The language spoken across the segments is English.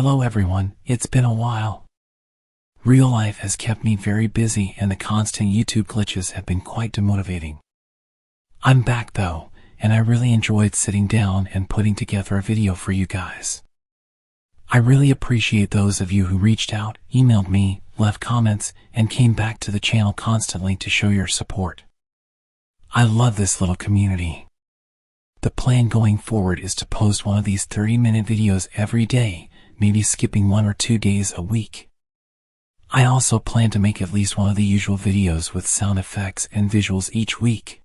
Hello everyone, it's been a while. Real life has kept me very busy and the constant YouTube glitches have been quite demotivating. I'm back though, and I really enjoyed sitting down and putting together a video for you guys. I really appreciate those of you who reached out, emailed me, left comments, and came back to the channel constantly to show your support. I love this little community. The plan going forward is to post one of these 30-minute videos every day, maybe skipping 1 or 2 days a week. I also plan to make at least one of the usual videos with sound effects and visuals each week.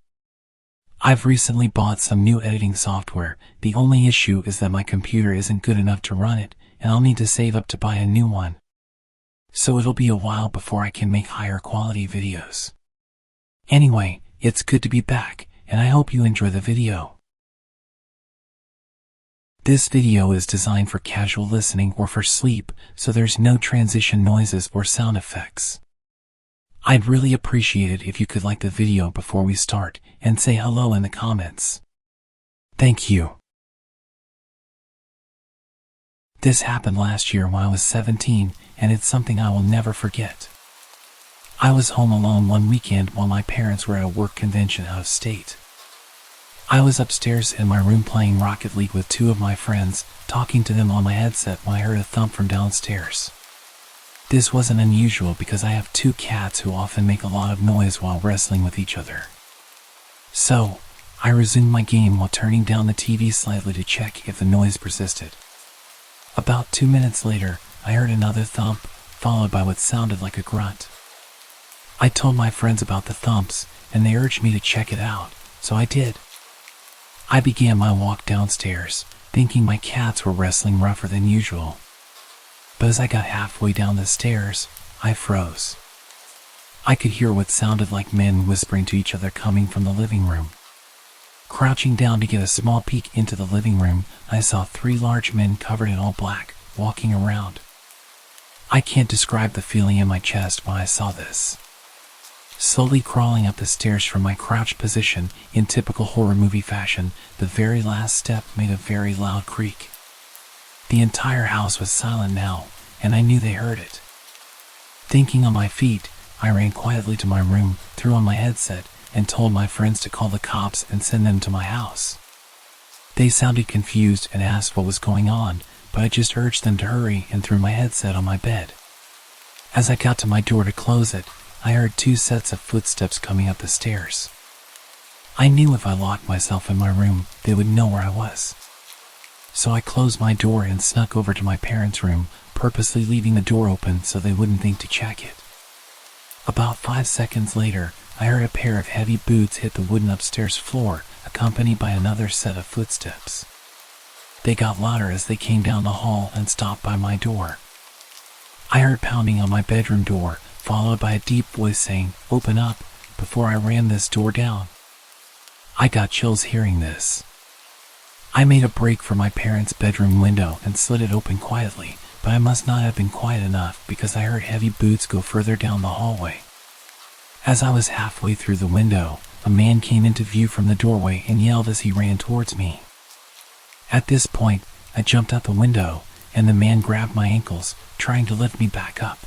I've recently bought some new editing software. The only issue is that my computer isn't good enough to run it, and I'll need to save up to buy a new one. So it'll be a while before I can make higher quality videos. Anyway, it's good to be back, and I hope you enjoy the video. This video is designed for casual listening or for sleep, so there's no transition noises or sound effects. I'd really appreciate it if you could like the video before we start and say hello in the comments. Thank you. This happened last year when I was 17, and it's something I will never forget. I was home alone one weekend while my parents were at a work convention out of state. I was upstairs in my room playing Rocket League with 2 of my friends, talking to them on my headset when I heard a thump from downstairs. This wasn't unusual because I have 2 cats who often make a lot of noise while wrestling with each other. So, I resumed my game while turning down the TV slightly to check if the noise persisted. About 2 minutes later, I heard another thump, followed by what sounded like a grunt. I told my friends about the thumps, and they urged me to check it out, so I did. I began my walk downstairs, thinking my cats were wrestling rougher than usual. But as I got halfway down the stairs, I froze. I could hear what sounded like men whispering to each other coming from the living room. Crouching down to get a small peek into the living room, I saw 3 large men covered in all black, walking around. I can't describe the feeling in my chest when I saw this. Slowly crawling up the stairs from my crouched position, in typical horror movie fashion, the very last step made a very loud creak. The entire house was silent now, and I knew they heard it. Thinking on my feet, I ran quietly to my room, threw on my headset, and told my friends to call the cops and send them to my house. They sounded confused and asked what was going on, but I just urged them to hurry and threw my headset on my bed. As I got to my door to close it, I heard 2 sets of footsteps coming up the stairs. I knew if I locked myself in my room, they would know where I was. So I closed my door and snuck over to my parents' room, purposely leaving the door open so they wouldn't think to check it. About 5 seconds later, I heard a pair of heavy boots hit the wooden upstairs floor, accompanied by another set of footsteps. They got louder as they came down the hall and stopped by my door. I heard pounding on my bedroom door, followed by a deep voice saying, "Open up," before I ran this door down. I got chills hearing this. I made a break for my parents' bedroom window and slid it open quietly, but I must not have been quiet enough because I heard heavy boots go further down the hallway. As I was halfway through the window, a man came into view from the doorway and yelled as he ran towards me. At this point, I jumped out the window, and the man grabbed my ankles, trying to lift me back up.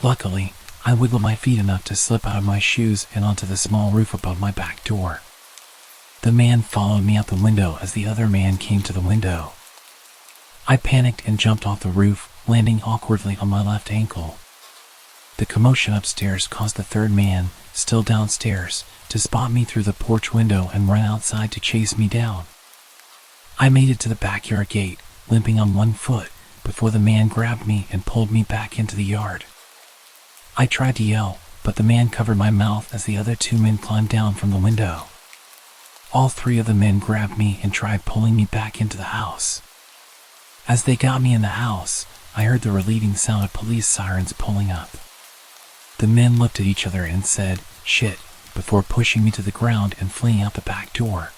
Luckily, I wiggled my feet enough to slip out of my shoes and onto the small roof above my back door. The man followed me out the window as the other man came to the window. I panicked and jumped off the roof, landing awkwardly on my left ankle. The commotion upstairs caused the 3rd man, still downstairs, to spot me through the porch window and run outside to chase me down. I made it to the backyard gate, limping on 1 foot, before the man grabbed me and pulled me back into the yard. I tried to yell, but the man covered my mouth as the other 2 men climbed down from the window. All 3 of the men grabbed me and tried pulling me back into the house. As they got me in the house, I heard the relieving sound of police sirens pulling up. The men looked at each other and said, "Shit," before pushing me to the ground and fleeing out the back door.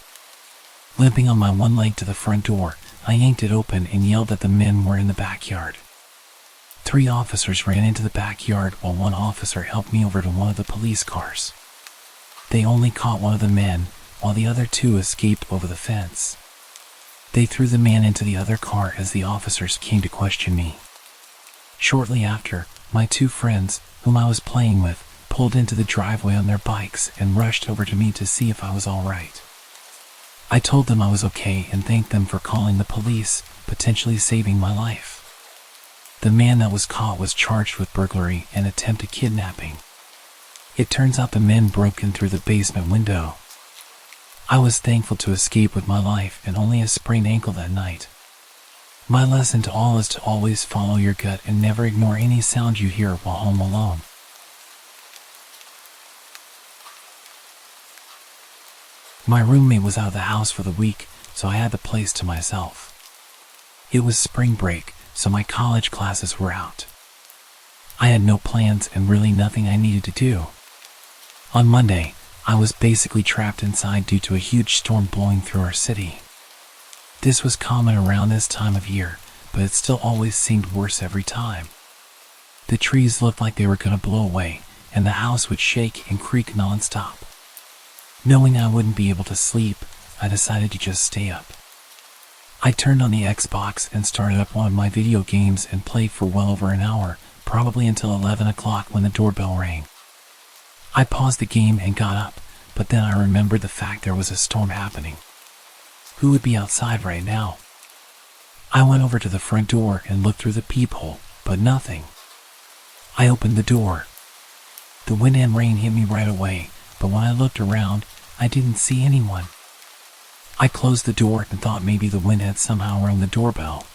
Limping on my one leg to the front door, I yanked it open and yelled that the men were in the backyard. 3 officers ran into the backyard while 1 officer helped me over to one of the police cars. They only caught one of the men, while the other 2 escaped over the fence. They threw the man into the other car as the officers came to question me. Shortly after, my two friends, whom I was playing with, pulled into the driveway on their bikes and rushed over to me to see if I was all right. I told them I was okay and thanked them for calling the police, potentially saving my life. The man that was caught was charged with burglary and attempted kidnapping. It turns out the men broke in through the basement window. I was thankful to escape with my life and only a sprained ankle that night. My lesson to all is to always follow your gut and never ignore any sound you hear while home alone. My roommate was out of the house for the week, so I had the place to myself. It was spring break, so my college classes were out. I had no plans and really nothing I needed to do. On Monday, I was basically trapped inside due to a huge storm blowing through our city. This was common around this time of year, but it still always seemed worse every time. The trees looked like they were going to blow away, and the house would shake and creak non-stop. Knowing I wouldn't be able to sleep, I decided to just stay up. I turned on the Xbox and started up one of my video games and played for well over an hour, probably until 11 o'clock when the doorbell rang. I paused the game and got up, but then I remembered the fact there was a storm happening. Who would be outside right now? I went over to the front door and looked through the peephole, but nothing. I opened the door. The wind and rain hit me right away, but when I looked around, I didn't see anyone. I closed the door and thought maybe the wind had somehow rung the doorbell.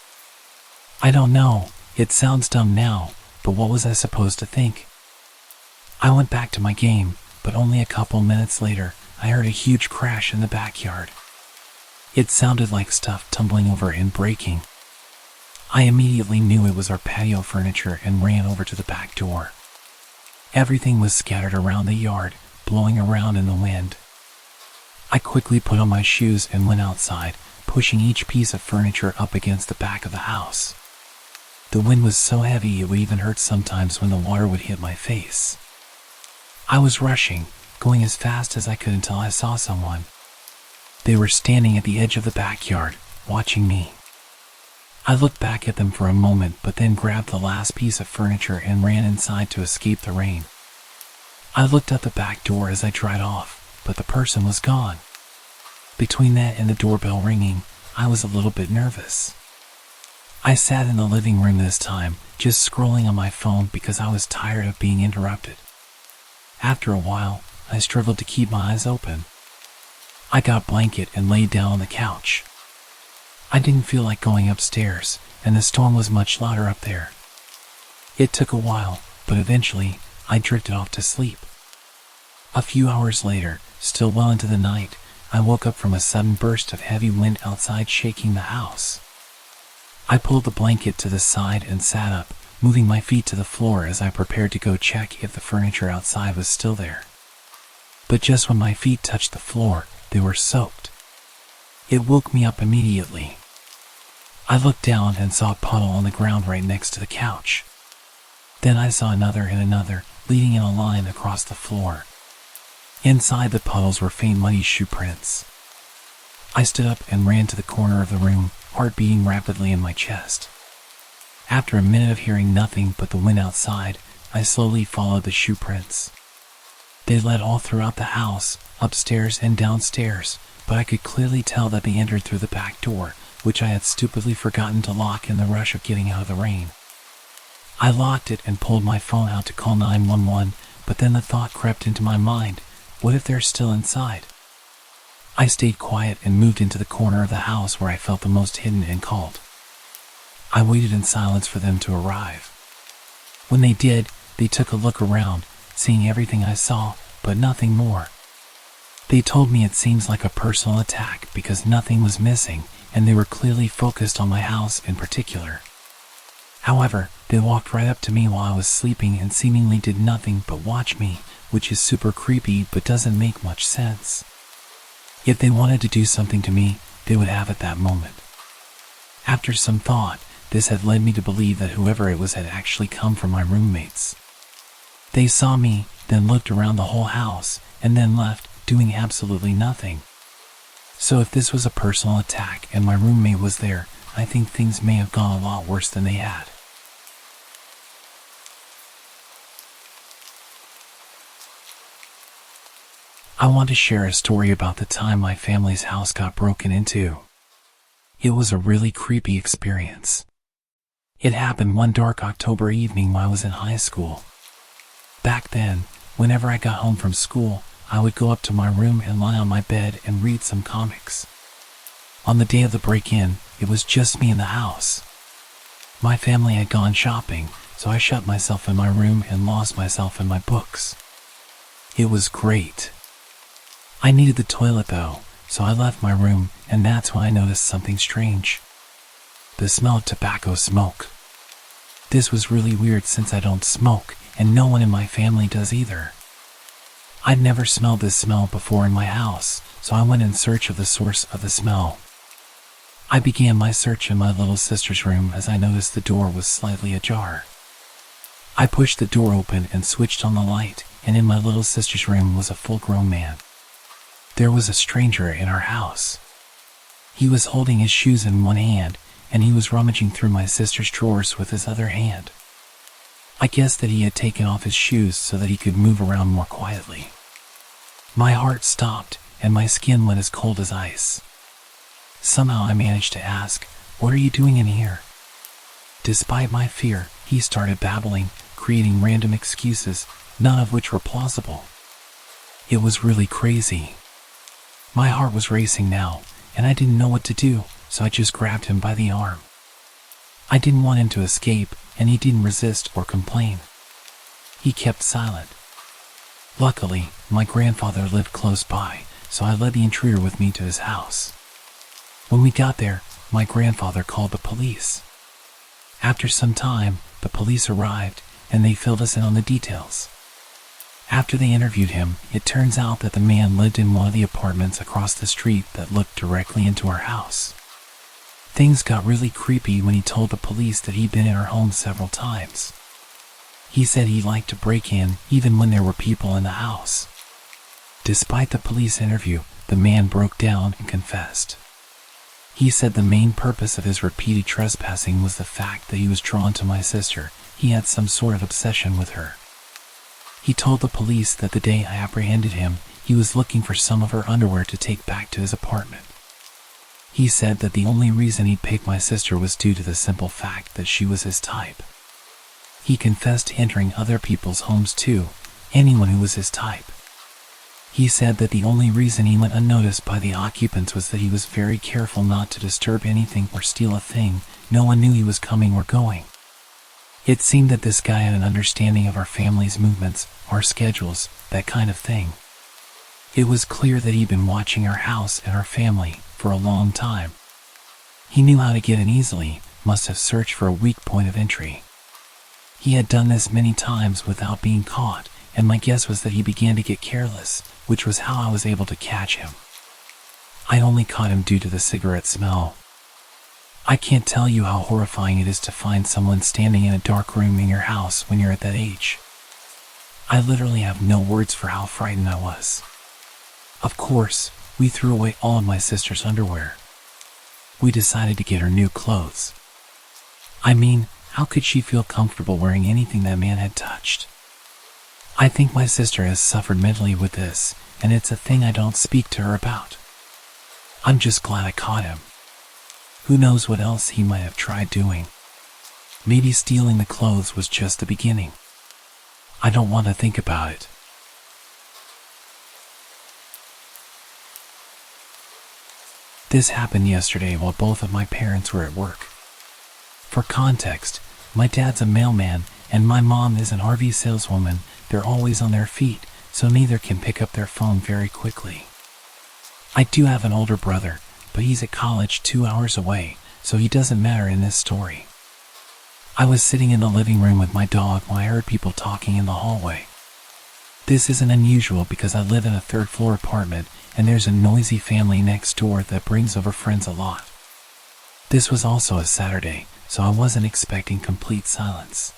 I don't know, it sounds dumb now, but what was I supposed to think? I went back to my game, but only a couple minutes later, I heard a huge crash in the backyard. It sounded like stuff tumbling over and breaking. I immediately knew it was our patio furniture and ran over to the back door. Everything was scattered around the yard, blowing around in the wind. I quickly put on my shoes and went outside, pushing each piece of furniture up against the back of the house. The wind was so heavy it would even hurt sometimes when the water would hit my face. I was rushing, going as fast as I could until I saw someone. They were standing at the edge of the backyard, watching me. I looked back at them for a moment but then grabbed the last piece of furniture and ran inside to escape the rain. I looked at the back door as I dried off, but the person was gone. Between that and the doorbell ringing, I was a little bit nervous. I sat in the living room this time, just scrolling on my phone because I was tired of being interrupted. After a while, I struggled to keep my eyes open. I got a blanket and laid down on the couch. I didn't feel like going upstairs, and the storm was much louder up there. It took a while, but eventually, I drifted off to sleep. A few hours later, still well into the night, I woke up from a sudden burst of heavy wind outside shaking the house. I pulled the blanket to the side and sat up, moving my feet to the floor as I prepared to go check if the furniture outside was still there. But just when my feet touched the floor, they were soaked. It woke me up immediately. I looked down and saw a puddle on the ground right next to the couch. Then I saw another and another, leading in a line across the floor. Inside the puddles were faint muddy shoe prints. I stood up and ran to the corner of the room, heart beating rapidly in my chest. After a minute of hearing nothing but the wind outside, I slowly followed the shoe prints. They led all throughout the house, upstairs and downstairs, but I could clearly tell that they entered through the back door, which I had stupidly forgotten to lock in the rush of getting out of the rain. I locked it and pulled my phone out to call 911, but then the thought crept into my mind, what if they're still inside? I stayed quiet and moved into the corner of the house where I felt the most hidden and called. I waited in silence for them to arrive. When they did, they took a look around, seeing everything I saw, but nothing more. They told me it seems like a personal attack because nothing was missing, and they were clearly focused on my house in particular. However, they walked right up to me while I was sleeping and seemingly did nothing but watch me, which is super creepy but doesn't make much sense. If they wanted to do something to me, they would have at that moment. After some thought, this had led me to believe that whoever it was had actually come from my roommates. They saw me, then looked around the whole house, and then left, doing absolutely nothing. So if this was a personal attack and my roommate was there, I think things may have gone a lot worse than they had. I want to share a story about the time my family's house got broken into. It was a really creepy experience. It happened one dark October evening while I was in high school. Back then, whenever I got home from school, I would go up to my room and lie on my bed and read some comics. On the day of the break-in, it was just me in the house. My family had gone shopping, so I shut myself in my room and lost myself in my books. It was great. I needed the toilet though, so I left my room, and that's when I noticed something strange. The smell of tobacco smoke. This was really weird since I don't smoke, and no one in my family does either. I'd never smelled this smell before in my house, so I went in search of the source of the smell. I began my search in my little sister's room as I noticed the door was slightly ajar. I pushed the door open and switched on the light, and in my little sister's room was a full-grown man. There was a stranger in our house. He was holding his shoes in one hand, and he was rummaging through my sister's drawers with his other hand. I guessed that he had taken off his shoes so that he could move around more quietly. My heart stopped, and my skin went as cold as ice. Somehow I managed to ask, "What are you doing in here?" Despite my fear, he started babbling, creating random excuses, none of which were plausible. It was really crazy. My heart was racing now, and I didn't know what to do, so I just grabbed him by the arm. I didn't want him to escape, and he didn't resist or complain. He kept silent. Luckily, my grandfather lived close by, so I led the intruder with me to his house. When we got there, my grandfather called the police. After some time, the police arrived, and they filled us in on the details. After they interviewed him, it turns out that the man lived in one of the apartments across the street that looked directly into our house. Things got really creepy when he told the police that he'd been in our home several times. He said he liked to break in even when there were people in the house. Despite the police interview, the man broke down and confessed. He said the main purpose of his repeated trespassing was the fact that he was drawn to my sister. He had some sort of obsession with her. He told the police that the day I apprehended him, he was looking for some of her underwear to take back to his apartment. He said that the only reason he'd pick my sister was due to the simple fact that she was his type. He confessed to entering other people's homes too, anyone who was his type. He said that the only reason he went unnoticed by the occupants was that he was very careful not to disturb anything or steal a thing. No one knew he was coming or going. It seemed that this guy had an understanding of our family's movements, our schedules, that kind of thing. It was clear that he'd been watching our house and our family for a long time. He knew how to get in easily, must have searched for a weak point of entry. He had done this many times without being caught, and my guess was that he began to get careless, which was how I was able to catch him. I only caught him due to the cigarette smell. I can't tell you how horrifying it is to find someone standing in a dark room in your house when you're at that age. I literally have no words for how frightened I was. Of course, we threw away all of my sister's underwear. We decided to get her new clothes. I mean, how could she feel comfortable wearing anything that man had touched? I think my sister has suffered mentally with this, and it's a thing I don't speak to her about. I'm just glad I caught him. Who knows what else he might have tried doing. Maybe stealing the clothes was just the beginning. I don't want to think about it. This happened yesterday while both of my parents were at work. For context, my dad's a mailman and my mom is an RV saleswoman. They're always on their feet, so neither can pick up their phone very quickly. I do have an older brother, but he's at college 2 hours away, so he doesn't matter in this story. I was sitting in the living room with my dog when I heard people talking in the hallway. This isn't unusual because I live in a third-floor apartment and there's a noisy family next door that brings over friends a lot. This was also a Saturday, so I wasn't expecting complete silence.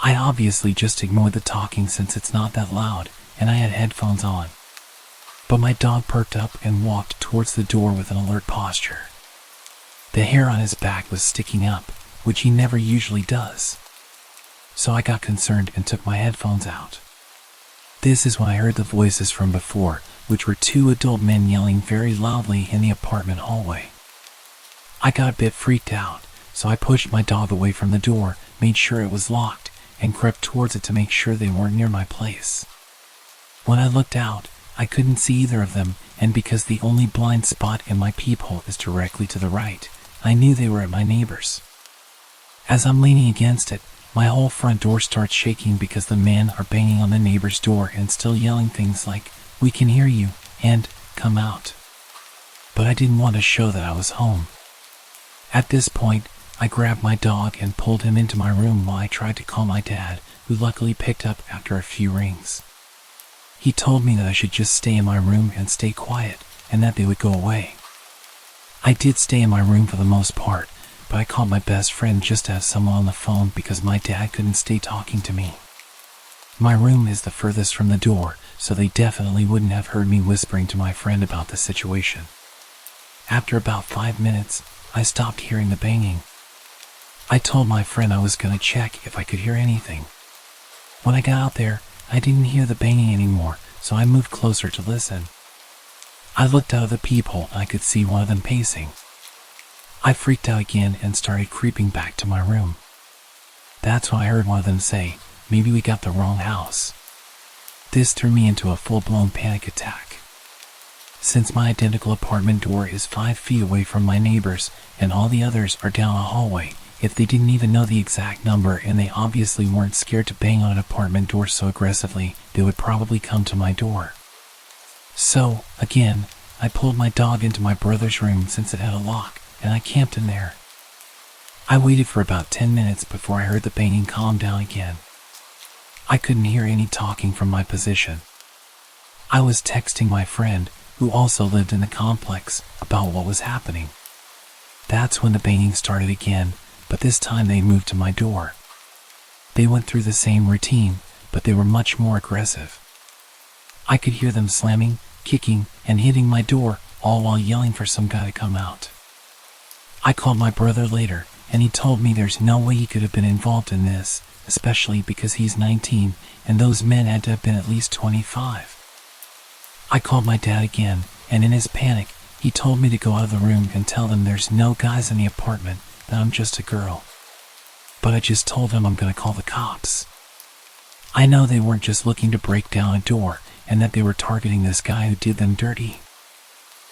I obviously just ignored the talking since it's not that loud, and I had headphones on. But my dog perked up and walked towards the door with an alert posture. The hair on his back was sticking up, which he never usually does. So I got concerned and took my headphones out. This is when I heard the voices from before, which were two adult men yelling very loudly in the apartment hallway. I got a bit freaked out, so I pushed my dog away from the door, made sure it was locked, and crept towards it to make sure they weren't near my place. When I looked out, I couldn't see either of them, and because the only blind spot in my peephole is directly to the right, I knew they were at my neighbor's. As I'm leaning against it, my whole front door starts shaking because the men are banging on the neighbor's door and still yelling things like, "We can hear you," and "Come out." But I didn't want to show that I was home. At this point, I grabbed my dog and pulled him into my room while I tried to call my dad, who luckily picked up after a few rings. He told me that I should just stay in my room and stay quiet, and that they would go away. I did stay in my room for the most part, but I called my best friend just to have someone on the phone because my dad couldn't stay talking to me. My room is the furthest from the door, so they definitely wouldn't have heard me whispering to my friend about the situation. After about 5 minutes, I stopped hearing the banging. I told my friend I was going to check if I could hear anything. When I got out there, I didn't hear the banging anymore, so I moved closer to listen. I looked out of the peephole and I could see one of them pacing. I freaked out again and started creeping back to my room. That's when I heard one of them say, "Maybe we got the wrong house." This threw me into a full-blown panic attack. Since my identical apartment door is 5 feet away from my neighbor's and all the others are down a hallway, if they didn't even know the exact number and they obviously weren't scared to bang on an apartment door so aggressively, they would probably come to my door. So, again, I pulled my dog into my brother's room since it had a lock, and I camped in there. I waited for about 10 minutes before I heard the banging calm down again. I couldn't hear any talking from my position. I was texting my friend, who also lived in the complex, about what was happening. That's when the banging started again, but this time they moved to my door. They went through the same routine, but they were much more aggressive. I could hear them slamming, kicking, and hitting my door, all while yelling for some guy to come out. I called my brother later, and he told me there's no way he could have been involved in this, especially because he's 19, and those men had to have been at least 25. I called my dad again, and in his panic, he told me to go out of the room and tell them there's no guys in the apartment, that I'm just a girl. But I just told them I'm gonna call the cops. I know they weren't just looking to break down a door, and that they were targeting this guy who did them dirty.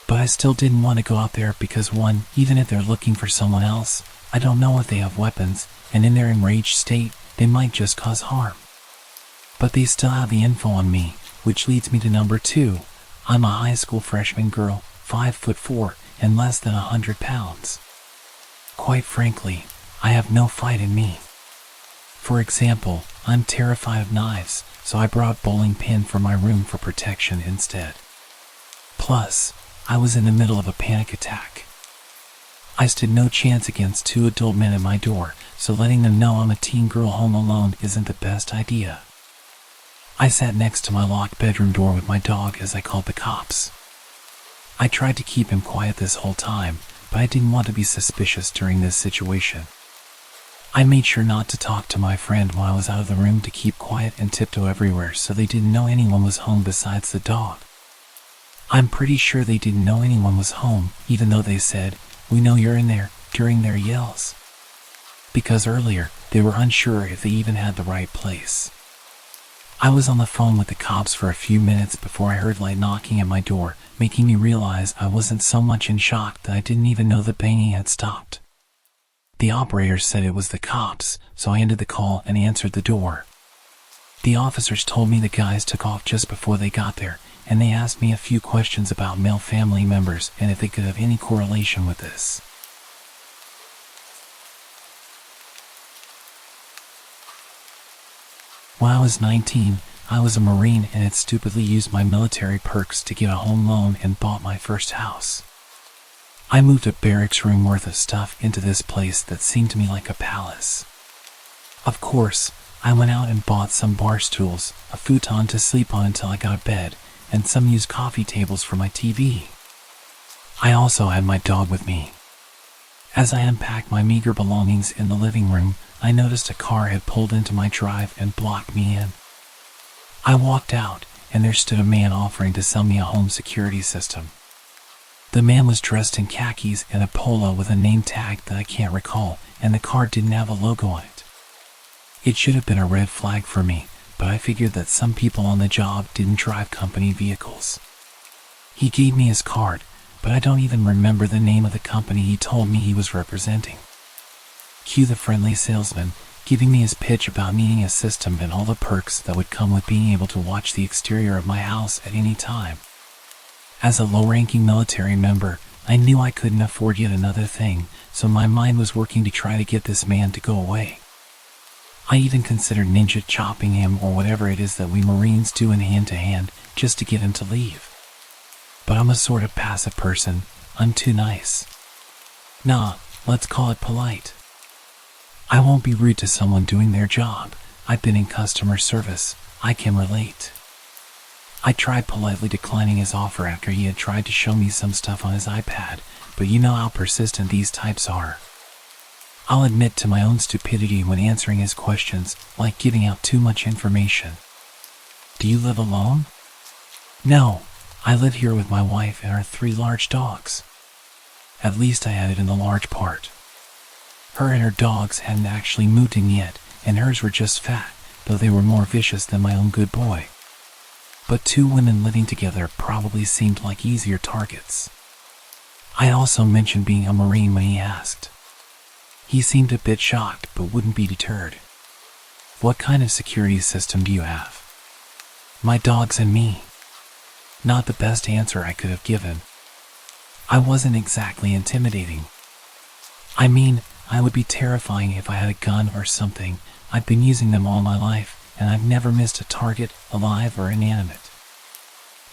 But I still didn't want to go out there because one, even if they're looking for someone else, I don't know if they have weapons, and in their enraged state, they might just cause harm. But they still have the info on me, which leads me to number 2. I'm a high school freshman girl, 5'4", and less than 100 pounds. Quite frankly, I have no fight in me. For example, I'm terrified of knives, so I brought a bowling pin from my room for protection instead. Plus, I was in the middle of a panic attack. I stood no chance against 2 adult men at my door, so letting them know I'm a teen girl home alone isn't the best idea. I sat next to my locked bedroom door with my dog as I called the cops. I tried to keep him quiet this whole time, but I didn't want to be suspicious during this situation. I made sure not to talk to my friend while I was out of the room to keep quiet and tiptoe everywhere so they didn't know anyone was home besides the dog. I'm pretty sure they didn't know anyone was home, even though they said, "We know you're in there," during their yells. Because earlier, they were unsure if they even had the right place. I was on the phone with the cops for a few minutes before I heard light knocking at my door, making me realize I wasn't so much in shock that I didn't even know the banging had stopped. The operator said it was the cops, so I ended the call and answered the door. The officers told me the guys took off just before they got there, and they asked me a few questions about male family members and if they could have any correlation with this. When I was 19, I was a Marine and had stupidly used my military perks to get a home loan and bought my first house. I moved a barracks room worth of stuff into this place that seemed to me like a palace. Of course, I went out and bought some bar stools, a futon to sleep on until I got a bed, and some used coffee tables for my TV. I also had my dog with me. As I unpacked my meager belongings in the living room, I noticed a car had pulled into my drive and blocked me in. I walked out, and there stood a man offering to sell me a home security system. The man was dressed in khakis and a polo with a name tag that I can't recall, and the car didn't have a logo on it. It should have been a red flag for me, but I figured that some people on the job didn't drive company vehicles. He gave me his card, but I don't even remember the name of the company he told me he was representing. Cue the friendly salesman, giving me his pitch about needing a system and all the perks that would come with being able to watch the exterior of my house at any time. As a low-ranking military member, I knew I couldn't afford yet another thing, so my mind was working to try to get this man to go away. I even considered ninja chopping him or whatever it is that we Marines do in hand-to-hand just to get him to leave. But I'm a sort of passive person. I'm too nice. Nah, let's call it polite. I won't be rude to someone doing their job. I've been in customer service. I can relate. I tried politely declining his offer after he had tried to show me some stuff on his iPad, but you know how persistent these types are. I'll admit to my own stupidity when answering his questions, like giving out too much information. Do you live alone? No, I live here with my wife and our 3 large dogs. At least I added in the large part. Her and her dogs hadn't actually moved in yet, and hers were just fat, though they were more vicious than my own good boy. But 2 women living together probably seemed like easier targets. I also mentioned being a Marine when he asked. He seemed a bit shocked, but wouldn't be deterred. What kind of security system do you have? My dogs and me. Not the best answer I could have given. I wasn't exactly intimidating. I mean, I would be terrifying if I had a gun or something. I've been using them all my life, and I've never missed a target, alive or inanimate.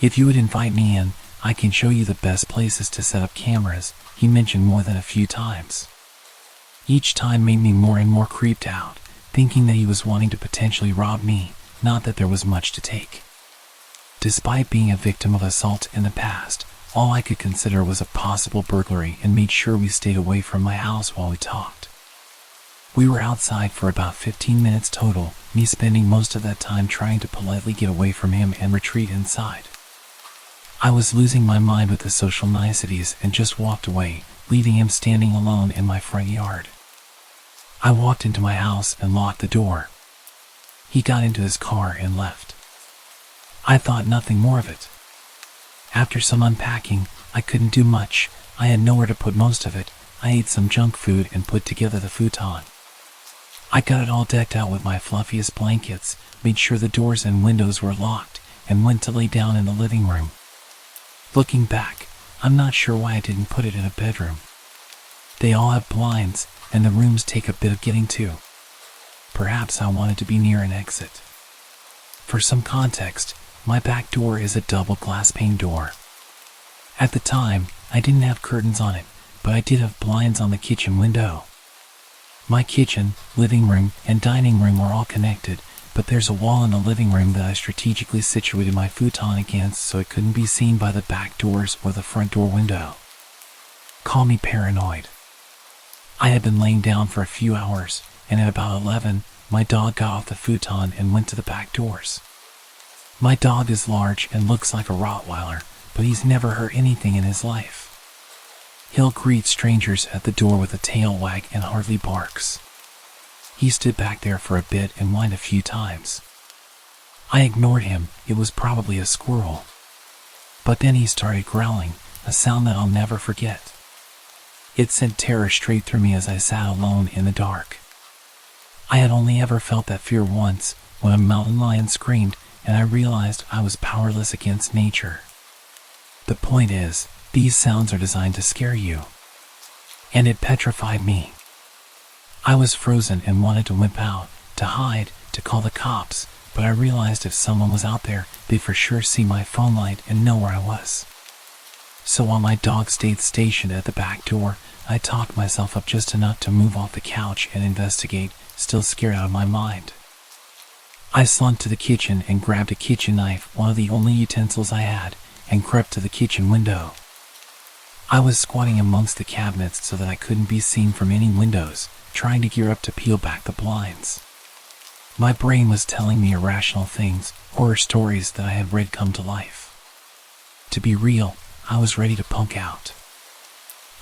If you would invite me in, I can show you the best places to set up cameras, he mentioned more than a few times. Each time made me more and more creeped out, thinking that he was wanting to potentially rob me, not that there was much to take. Despite being a victim of assault in the past, all I could consider was a possible burglary and made sure we stayed away from my house while we talked. We were outside for about 15 minutes total, me spending most of that time trying to politely get away from him and retreat inside. I was losing my mind with the social niceties and just walked away, leaving him standing alone in my front yard. I walked into my house and locked the door. He got into his car and left. I thought nothing more of it. After some unpacking, I couldn't do much. I had nowhere to put most of it. I ate some junk food and put together the futon. I got it all decked out with my fluffiest blankets, made sure the doors and windows were locked, and went to lay down in the living room. Looking back, I'm not sure why I didn't put it in a bedroom. They all have blinds, and the rooms take a bit of getting to. Perhaps I wanted to be near an exit. For some context, my back door is a double glass pane door. At the time, I didn't have curtains on it, but I did have blinds on the kitchen window. My kitchen, living room, and dining room are all connected, but there's a wall in the living room that I strategically situated my futon against so it couldn't be seen by the back doors or the front door window. Call me paranoid. I had been laying down for a few hours, and at about 11, my dog got off the futon and went to the back doors. My dog is large and looks like a Rottweiler, but he's never hurt anything in his life. He'll greet strangers at the door with a tail wag and hardly barks. He stood back there for a bit and whined a few times. I ignored him, it was probably a squirrel. But then he started growling, a sound that I'll never forget. It sent terror straight through me as I sat alone in the dark. I had only ever felt that fear once, when a mountain lion screamed, and I realized I was powerless against nature. The point is, these sounds are designed to scare you. And it petrified me. I was frozen and wanted to whip out, to hide, to call the cops, but I realized if someone was out there, they'd for sure see my phone light and know where I was. So while my dog stayed stationed at the back door, I talked myself up just enough to move off the couch and investigate, still scared out of my mind. I slunk to the kitchen and grabbed a kitchen knife, one of the only utensils I had, and crept to the kitchen window. I was squatting amongst the cabinets so that I couldn't be seen from any windows, trying to gear up to peel back the blinds. My brain was telling me irrational things, horror stories that I had read come to life. To be real, I was ready to punk out.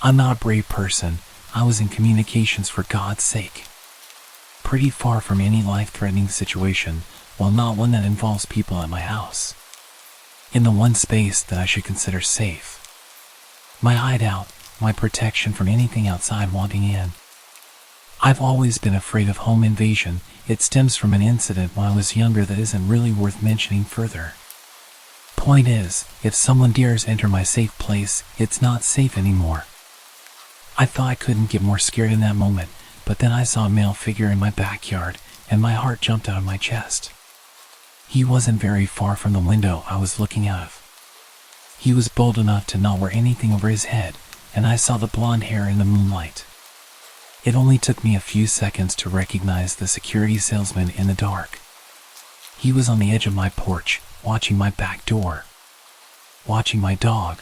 I'm not a brave person. I was in communications, for God's sake. Pretty far from any life-threatening situation, while not one that involves people at my house. In the one space that I should consider safe. My hideout, my protection from anything outside wanting in. I've always been afraid of home invasion. It stems from an incident when I was younger that isn't really worth mentioning further. Point is, if someone dares enter my safe place, it's not safe anymore. I thought I couldn't get more scared in that moment, but then I saw a male figure in my backyard, and my heart jumped out of my chest. He wasn't very far from the window I was looking out of. He was bold enough to not wear anything over his head, and I saw the blonde hair in the moonlight. It only took me a few seconds to recognize the security salesman in the dark. He was on the edge of my porch, watching my back door. Watching my dog.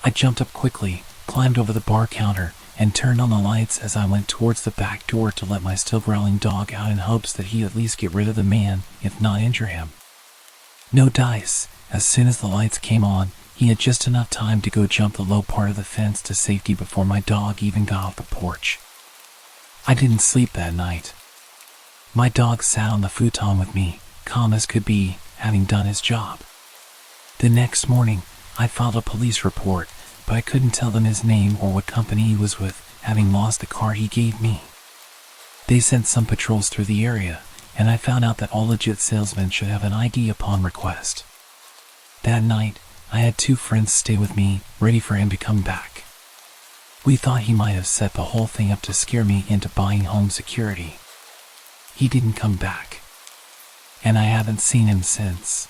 I jumped up quickly, climbed over the bar counter, and turned on the lights as I went towards the back door to let my still growling dog out in hopes that he'd at least get rid of the man, if not injure him. No dice. As soon as the lights came on, he had just enough time to go jump the low part of the fence to safety before my dog even got off the porch. I didn't sleep that night. My dog sat on the futon with me, calm as could be, having done his job. The next morning, I filed a police report, but I couldn't tell them his name or what company he was with, having lost the car he gave me. They sent some patrols through the area, and I found out that all legit salesmen should have an ID upon request. That night, I had 2 friends stay with me, ready for him to come back. We thought he might have set the whole thing up to scare me into buying home security. He didn't come back, and I haven't seen him since.